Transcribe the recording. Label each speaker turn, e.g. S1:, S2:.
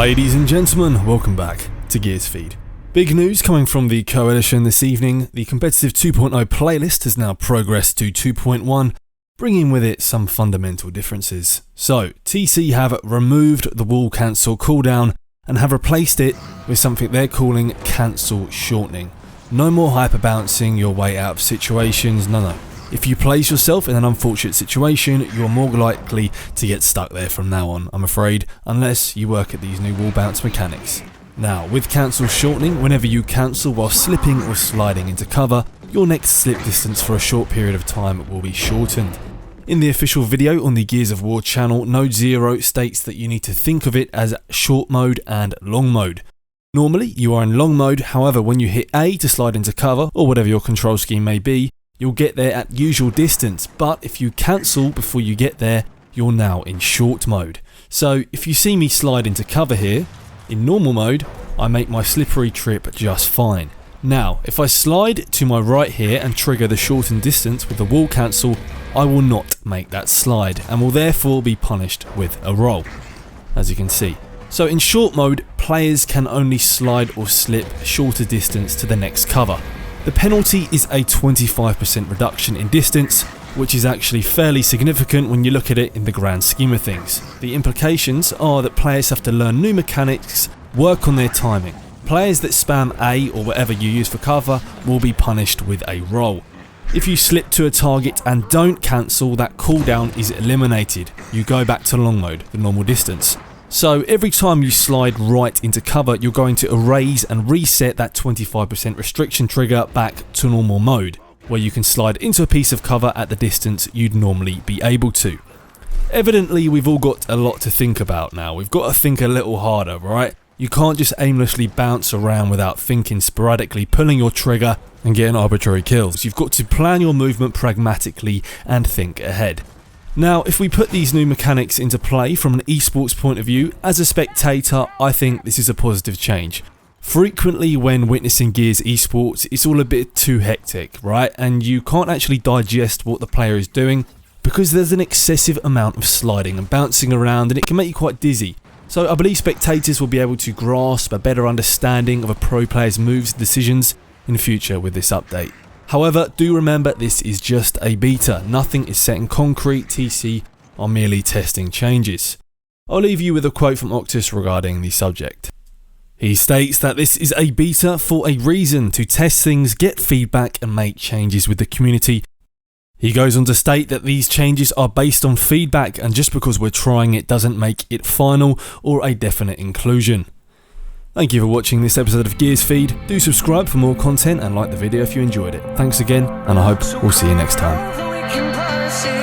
S1: Ladies and gentlemen, welcome back to Gears Feed. Big news coming from the Coalition this evening. The competitive 2.0 playlist has now progressed to 2.1, bringing with it some fundamental differences. So, TC have removed the wall cancel cooldown and have replaced it with something they're calling cancel shortening. No more hyper bouncing your way out of situations, no. If you place yourself in an unfortunate situation, you're more likely to get stuck there from now on, I'm afraid, unless you work at these new wall bounce mechanics. Now, with cancel shortening, whenever you cancel while slipping or sliding into cover, your next slip distance for a short period of time will be shortened. In the official video on the Gears of War channel, Node Zero states that you need to think of it as short mode and long mode. Normally, you are in long mode, however, when you hit A to slide into cover, or whatever your control scheme may be, you'll get there at usual distance, but if you cancel before you get there, you're now in short mode. So if you see me slide into cover here, in normal mode, I make my slippery trip just fine. Now, if I slide to my right here and trigger the shortened distance with the wall cancel, I will not make that slide and will therefore be punished with a roll, as you can see. So in short mode, players can only slide or slip a shorter distance to the next cover. The penalty is a 25% reduction in distance, which is actually fairly significant when you look at it in the grand scheme of things. The implications are that players have to learn new mechanics, work on their timing. Players that spam A or whatever you use for cover will be punished with a roll. If you slip to a target and don't cancel, that cooldown is eliminated. You go back to long mode, the normal distance. So every time you slide right into cover, you're going to erase and reset that 25% restriction trigger back to normal mode, where you can slide into a piece of cover at the distance you'd normally be able to. Evidently, we've all got a lot to think about now. We've got to think a little harder, right? You can't just aimlessly bounce around without thinking, sporadically pulling your trigger and getting arbitrary kills. You've got to plan your movement pragmatically and think ahead. Now, if we put these new mechanics into play from an esports point of view, as a spectator, I think this is a positive change. Frequently when witnessing Gears esports, it's all a bit too hectic, right? And you can't actually digest what the player is doing because there's an excessive amount of sliding and bouncing around and it can make you quite dizzy. So I believe spectators will be able to grasp a better understanding of a pro player's moves and decisions in future with this update. However, do remember this is just a beta, nothing is set in concrete, TC are merely testing changes. I'll leave you with a quote from Octus regarding the subject. He states that this is a beta for a reason, to test things, get feedback and make changes with the community. He goes on to state that these changes are based on feedback and just because we're trying it doesn't make it final or a definite inclusion. Thank you for watching this episode of Gears Feed. Do subscribe for more content and like the video if you enjoyed it. Thanks again, and I hope we'll see you next time.